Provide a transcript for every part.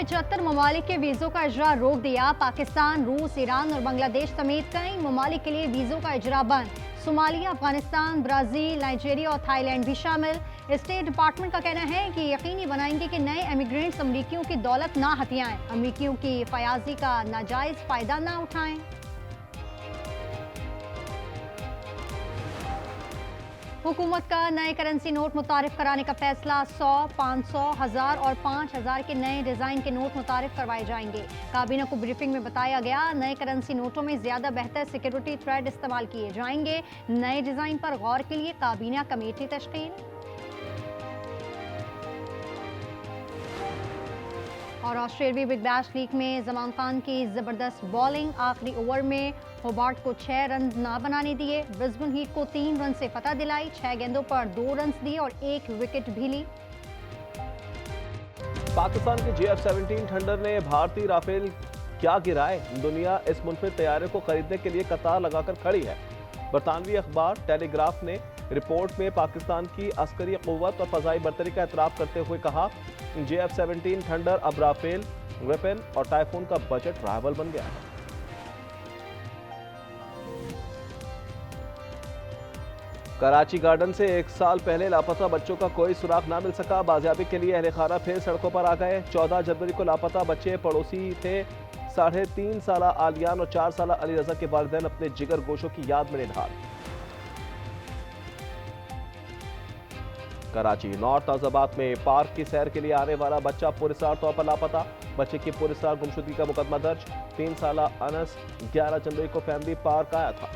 75 ममालिक के वीज़ों का इजरा रोक दिया। पाकिस्तान, रूस, ईरान और बांग्लादेश समेत कई ममालिक के लिए वीज़ों का इजरा बंद। सोमालिया, अफगानिस्तान, ब्राज़ील, नाइजीरिया और थाईलैंड भी शामिल। स्टेट डिपार्टमेंट का कहना है कि यकीनी बनाएंगे कि नए इमिग्रेंट्स अमरीकियों की दौलत ना हथियाएं, अमरीकियों की फयाजी का नाजायज़ फ़ायदा ना उठाएं। हुकूमत का नए करेंसी नोट मुतारिफ कराने का फैसला। 100, 500, 1000 और 5000 के नए डिज़ाइन के नोट मुतारिफ करवाए जाएंगे। काबीना को ब्रीफिंग में बताया गया, नए करेंसी नोटों में ज़्यादा बेहतर सिक्योरिटी थ्रेड इस्तेमाल किए जाएंगे। नए डिज़ाइन पर गौर के लिए काबीना कमेटी तश्कील। और ऑस्ट्रेलियाई बिग बैश लीग में जमान खान की जबरदस्त बॉलिंग। आखिरी ओवर में होबार्ट को 6 रन ना बनाने दिए। ब्रिस्बेन हीट को 3 रन से फतह दिलाई। 6 गेंदों पर 2 रन दिए और 1 विकेट भी ली। पाकिस्तान के JF-17 थंडर ने भारतीय राफेल क्या गिराए। दुनिया इस मुनफिद तैयारे को खरीदने के लिए कतार लगाकर खड़ी है। बरतानवी अखबार टेलीग्राफ ने रिपोर्ट में पाकिस्तान की अस्करी क़ुव्वत और फ़ज़ाई बर्तरी का एतराफ़ करते हुए कहा, JF-17 थंडर अब राफेल, ग्रिपेन और टाइफून का बजट राइवल बन गया है। कराची गार्डन से 1 साल पहले लापता बच्चों का कोई सुराग ना मिल सका। बाजियाबी के लिए अहले खाना फिर सड़कों पर आ गए। 14 जनवरी को लापता बच्चे पड़ोसी थे। 3.5 साला आलियान और 4 साला अली रजा के वालिदैन अपने जिगर गोशों की याद में निढाल। कराची नॉर्थ आज़ाबाद में पार्क की सैर के लिए आने वाला बच्चा पुरस्कार तौर पर लापता। बच्चे की पुरस्कार गुमशुदगी का मुकदमा दर्ज। 3 साला अनस 11 जनवरी को फैमिली पार्क आया था।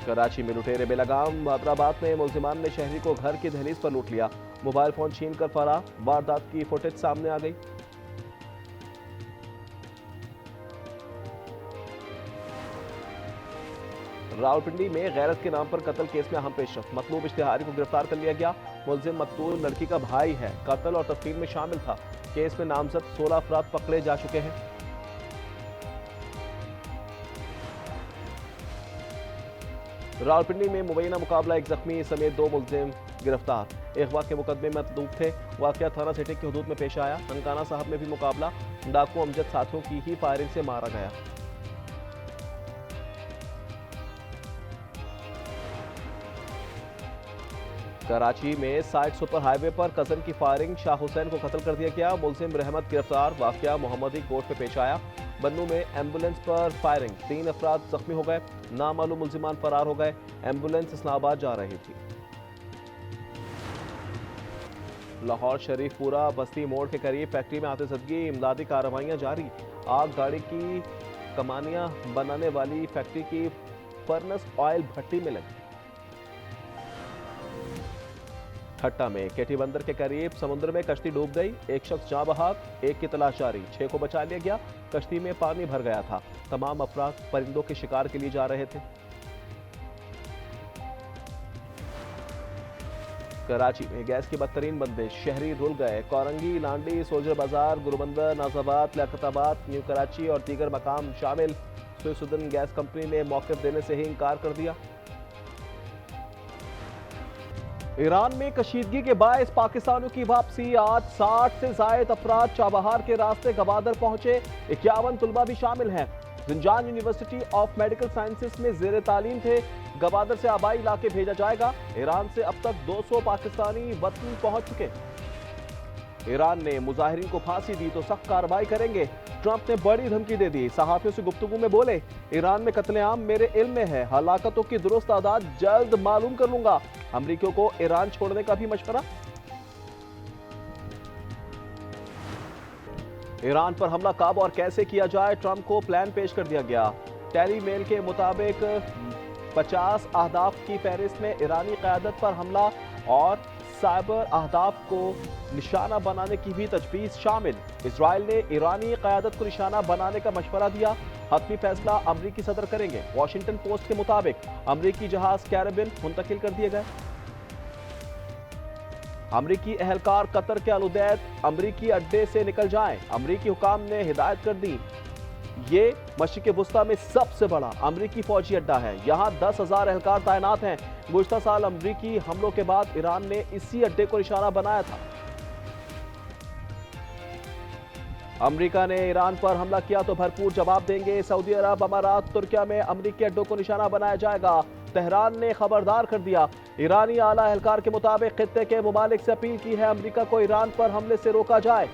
कराची में लुटेरे बेलगाम। हैदराबाद में मुलजिमान ने शहरी को घर की दहलीज पर लूट लिया। मोबाइल फोन छीन कर फरार। वारदात की फुटेज सामने आ गई। रावलपिंडी में गैरत के नाम पर कत्ल केस में अहम पेशरफ्त। मतलूब इश्तिहारी को गिरफ्तार कर लिया गया। मुलजिम मकतूल लड़की का भाई है। कत्ल और तदफीन में शामिल था। केस में नामजद 16 अफराद पकड़े जा चुके हैं। रावलपिंडी में मुबैना मुकाबला, एक जख्मी समेत 2 मुलजिम गिरफ्तार। अगवा के मुकदमे में मतलूब थे। वाकया थाना सिटी की हदूद में पेश आया। ननकाना साहब में भी मुकाबला, डाकू अमजद साथियों की ही फायरिंग से मारा गया। कराची में साइड सुपर हाईवे पर कजन की फायरिंग, शाह हुसैन को कत्ल कर दिया गया। मुलजिम रहमत गिरफ्तार। वाकया मोहम्मदी कोर्ट में पेश आया। बन्नू में एम्बुलेंस पर फायरिंग, 3 अफराद जख्मी हो गए। नामालूम मुलजिमान फरार हो गए। एम्बुलेंस इस्लामाबाद जा रही थी। लाहौर शरीफपुरा बस्ती मोड़ के करीब फैक्ट्री में आतिशबाजी, इमदादी कार्रवाइयां जारी। आग गाड़ी की कमानियां बनाने वाली फैक्ट्री की फर्नेस ऑयल भट्टी में लगी। ठट्टा में केटी बंदर के करीब समुद्र में कश्ती डूब गई। एक शख्स जाँ बहाक, 1 की तलाश जारी। 6 को बचा लिया गया। कश्ती में पानी भर गया था। तमाम अफराद परिंदों के शिकार के लिए जा रहे थे। कराची में गैस की बदतरीन बंदिश, शहरी रुल गए। कोरंगी, लांडी, सोल्जर बाजार, गुरुबंदर, नाजाबाद, लियाकताबाद, न्यू कराची और दीगर मकाम शामिल। स्विट्जरलैंड गैस कंपनी ने मौक़िफ़ देने से ही इनकार कर दिया। ईरान में कशीदगी के बायस पाकिस्तानियों की वापसी। आज 60 से जायद अफराद चाबहार के रास्ते गवादर पहुंचे। 51 तुलबा भी शामिल हैं। जिंजान यूनिवर्सिटी ऑफ मेडिकल साइंसेस में जेर तालीम थे। गवादर से आबाई इलाके भेजा जाएगा। ईरान से अब तक 200 पाकिस्तानी वतन पहुंच चुके। ईरान ने मुजाहिरीन को फांसी दी तो सख्त कार्रवाई करेंगे। ट्रंप ने बड़ी धमकी दे दी। सहाफियों से गुफ्तगू में बोले, ईरान में कत्लेआम मेरे इल्म में है। हलाकतों की दुरुस्त तादाद जल्द मालूम कर लूंगा। अमरीकियों को ईरान छोड़ने का भी मशवरा। ईरान पर हमला कब और कैसे किया जाए, ट्रंप को प्लान पेश कर दिया गया। टेली मेल के मुताबिक 50 अहदाफ की फहरिस्त में ईरानी क़यादत पर हमला और साइबर अहदाफ को निशाना बनाने की भी तजवीज़ शामिल। इजराइल ने ईरानी क़यादत को निशाना बनाने का मशवरा दिया। हतमी फैसला अमरीकी सदर करेंगे। वॉशिंगटन पोस्ट के मुताबिक अमरीकी जहाज कैरेबियन मुंतकिल कर दिए गए। अमरीकी एहलकार कतर के अलुदैत अमरीकी अड्डे से निकल जाएं। अमरीकी हुकाम ने हिदायत कर दी। ये मशरिक़ वुस्ता में सबसे बड़ा अमरीकी फौजी अड्डा है। यहाँ 10,000 एहलकार तैनात हैं। गुज़श्ता साल अमरीकी हमलों के बाद ईरान ने इसी अड्डे को निशाना बनाया था। अमेरिका ने ईरान पर हमला किया तो भरपूर जवाब देंगे। सऊदी अरब, अमारात, तुर्किया में अमेरिकी अड्डों को निशाना बनाया जाएगा। तेहरान ने खबरदार कर दिया। ईरानी आला एहलकार के मुताबिक खित्ते के मुमालिक से अपील की है अमेरिका को ईरान पर हमले से रोका जाए।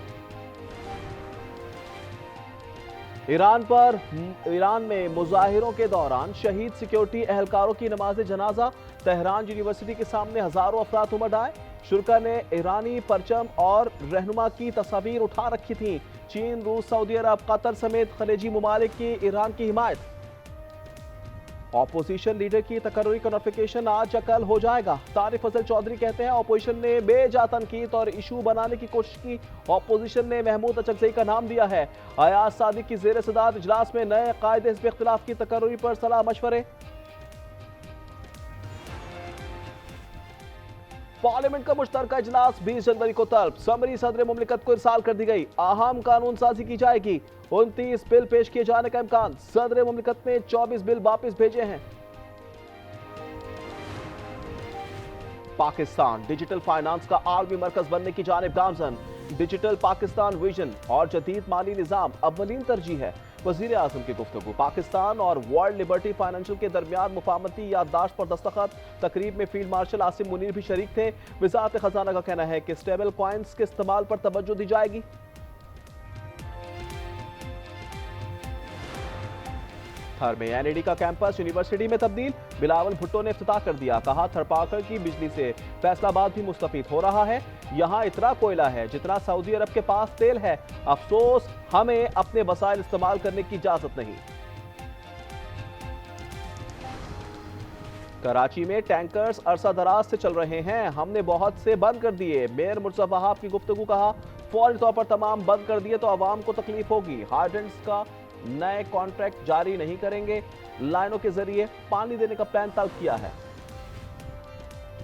ईरान में मुजाहिरों के दौरान शहीद सिक्योरिटी एहलकारों की नमाज जनाजा। तेहरान यूनिवर्सिटी के सामने हजारों अफराद उमड़ आए। शुरा ने ईरानी परचम और रहनुमा की तस्वीर उठा रखी थी। चीन, रूस, सऊदी अरब, कतर समेत खलीजी ममालिक की ईरान की हिमायत। ऑपोजिशन लीडर की तकर्री का नोटिफिकेशन आज या कल हो जाएगा। तारिक फजल चौधरी कहते हैं ऑपोजिशन ने बेजा तनकीद और इशू बनाने की कोशिश की। ऑपोजिशन ने महमूद अचकजई का नाम दिया है। अयाज सादिक की जेर सदारत इजलास में नए कायदे हिज़्ब इख्तिलाफ की तकर्री पर सलाह मशवरे। पार्लियामेंट का मुश्तरका इजलास 20 जनवरी को तलब। समरी सदर मुमलिकत को इरसाल कर दी गई। अहम कानून साजी की जाएगी। 29 बिल पेश किए जाने का इम्कान। सदर मुमलिकत ने 24 बिल वापस भेजे हैं। पाकिस्तान डिजिटल फाइनेंस का आलमी मरकज बनने की जानिब गामजन। डिजिटल पाकिस्तान विजन और जदीद माली निजाम अव्वलीन तरजीह है। वजीर आजम की गुफ्तगू। पाकिस्तान और वर्ल्ड लिबर्टी फाइनेंशियल के दरमियान मुफाहमती याददाश्त पर दस्तखत। तकरीब में फील्ड मार्शल आसिम मुनीर भी शरीक थे। वजारत खजाना का कहना है कि स्टेबल कॉइन्स के इस्तेमाल पर तवज्जो दी जाएगी। थर में एनईडी का कैंपस यूनिवर्सिटी में तब्दील। बिलावल भुट्टो ने इफ्तिताह कर दिया। कहा थरपाकर की बिजली से फैसलाबाद भी मुस्तफीद हो रहा है। यहां इतना कोयला है जितना सऊदी अरब के पास तेल है। अफसोस हमें अपने वसाइल इस्तेमाल करने की इजाजत नहीं। कराची में टैंकर्स अरसा दराज से चल रहे हैं। हमने बहुत से बंद कर दिए। मेयर मुर्तज़ा वहाब की गुफ्तगू। कहा फौरी तौर पर तमाम बंद कर दिए तो आवाम को तकलीफ होगी। हाइड्रेंट्स का नए कॉन्ट्रैक्ट जारी नहीं करेंगे। लाइनों के जरिए पानी देने का प्लान तलब किया है।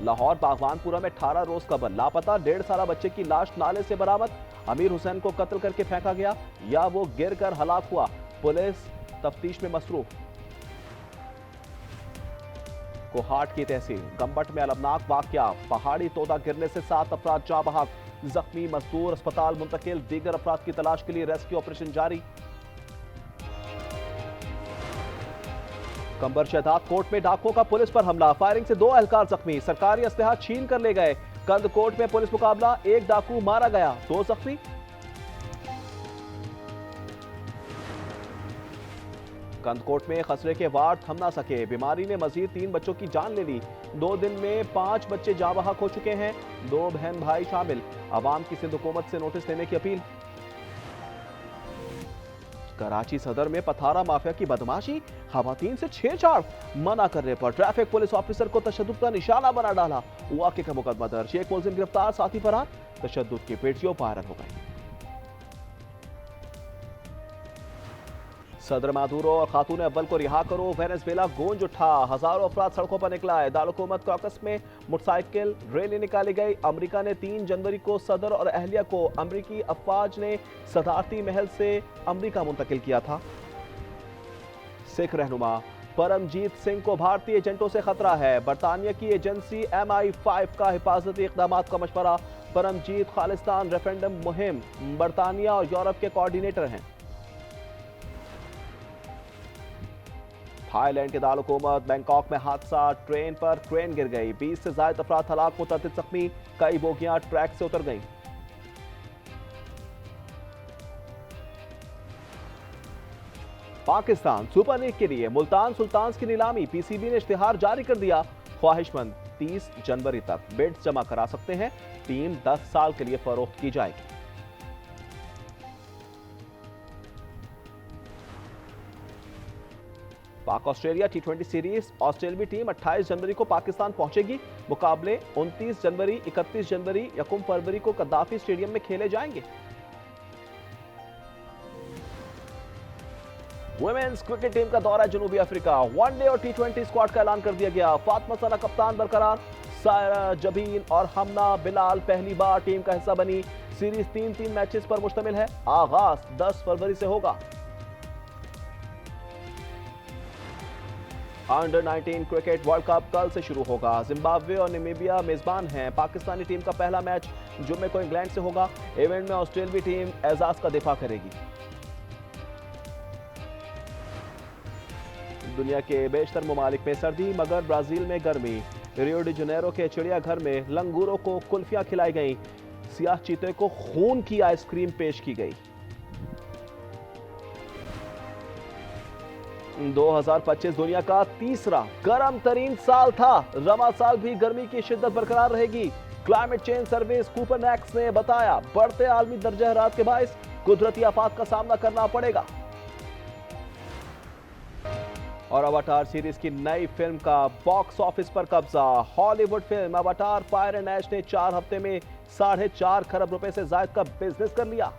लाहौर बागवानपुरा में 18 रोज कबल लापता 1.5 साल बच्चे की लाश नाले से बरामद। अमीर हुसैन को कत्ल करके फेंका गया या वो गिर कर हलाक हुआ। पुलिस तफ्तीश में मसरूफ। कोहाट की तहसील गंबट में अलमनाक वाकया। पहाड़ी तोदा गिरने से 7 अफराद जाँ बहक। जख्मी मजदूर अस्पताल मुंतकिल। दीगर अफराद की तलाश के लिए रेस्क्यू ऑपरेशन जारी। कंबर शहदाद कोर्ट में डाकुओं का पुलिस पर हमला। फायरिंग से 2 एहलकार जख्मी। सरकारी असलहा छीन कर ले गए। कंद कोर्ट में पुलिस मुकाबला। 1 डाकू मारा गया, 2 जख्मी। कंदकोट में खसरे के वार थम ना सके। बीमारी ने मजीद 3 बच्चों की जान ले ली। 2 दिन में 5 बच्चे जाँ बहक हो चुके हैं। 2 बहन भाई शामिल। अवाम की सिंध हुकूमत से नोटिस लेने की अपील। कराची सदर में पथारा माफिया की बदमाशी। खवातीन से छेड़छाड़। मना करने पर ट्रैफिक पुलिस ऑफिसर को तशद्दुद का निशाना बना डाला। वाक़े का मुकदमा दर्ज। एक मुलजिम गिरफ्तार, साथी फरार। तशद्दुद की वीडियो वायरल हो गई। सदर मादुरो और खातून अव्वल को रिहा करो। वेनेजुएला गूंज उठा। हजारों अफराद सड़कों पर निकला है। दारुलहुकूमत कॉकस में मोटरसाइकिल रैली निकाली गई। अमेरिका ने 3 जनवरी को सदर और अहलिया को अमेरिकी अफवाज ने सदारती महल से अमेरिका मुंतकिल किया था। सिख रहनुमा परमजीत सिंह को भारतीय एजेंटों से खतरा है। बरतानिया की एजेंसी MI5 का हिफाजती इक़दामात का मशवरा। परमजीत खालिस्तान रेफरेंडम मुहिम बरतानिया और यूरोप के कोऑर्डिनेटर हैं। थाईलैंड के दारुलहुकूमत बैंकॉक में हादसा। ट्रेन पर क्रेन गिर गई। 20 से ज्यादा अफराद हलाक, मुतअद्दिद जख्मी। कई बोगियां ट्रैक से उतर गईं। पाकिस्तान सुपर लीग के लिए मुल्तान सुल्तान्स की नीलामी। PCB ने इश्तिहार जारी कर दिया। ख्वाहिशमंद 30 जनवरी तक बिड्स जमा करा सकते हैं। टीम 10 साल के लिए फरोख्त की जाएगी। पाक ऑस्ट्रेलिया T20 सीरीज। ऑस्ट्रेलियाई टीम 28 जनवरी को पाकिस्तान पहुंचेगी। मुकाबले 29 जनवरी, 31 जनवरी, 1 फरवरी को कद्दाफी स्टेडियम में खेले जाएंगे। वुमेन्स क्रिकेट टीम का दौरा जनूबी अफ्रीका। वनडे और T20 स्क्वाड का ऐलान कर दिया गया। फातिमा सना कप्तान बरकरार। सायरा जबीन और हमना बिलाल पहली बार टीम का हिस्सा बनी। सीरीज 3-3 मैचेस पर मुश्तमिल है। आगाज 10 फरवरी से होगा। अंडर 19 क्रिकेट वर्ल्ड कप कल से शुरू होगा। जिम्बाब्वे और नामीबिया मेजबान हैं। पाकिस्तानी टीम का पहला मैच जुम्मे को इंग्लैंड से होगा। इवेंट में ऑस्ट्रेलियाई टीम एजाज का दिफा करेगी। दुनिया के बेशतर ममालिक में सर्दी मगर ब्राजील में गर्मी। रियो डी जनेरो के चिड़ियाघर में लंगूरों को कुल्फियां खिलाई गई। सियाह चीते को खून की आइसक्रीम पेश की गई। 2025 दुनिया का तीसरा गर्म तरीन साल था। रमा साल भी गर्मी की शिद्दत बरकरार रहेगी। क्लाइमेट चेंज सर्विस कूपरनेक्स ने बताया बढ़ते आलमी दर्जा हरारत के बायस कुदरती आफात का सामना करना पड़ेगा। और अवतार सीरीज की नई फिल्म का बॉक्स ऑफिस पर कब्जा। हॉलीवुड फिल्म अवतार फायर एंड ऐश ने 4 हफ्ते में 4.5 खरब रुपए से ज्यादा का बिजनेस कर लिया।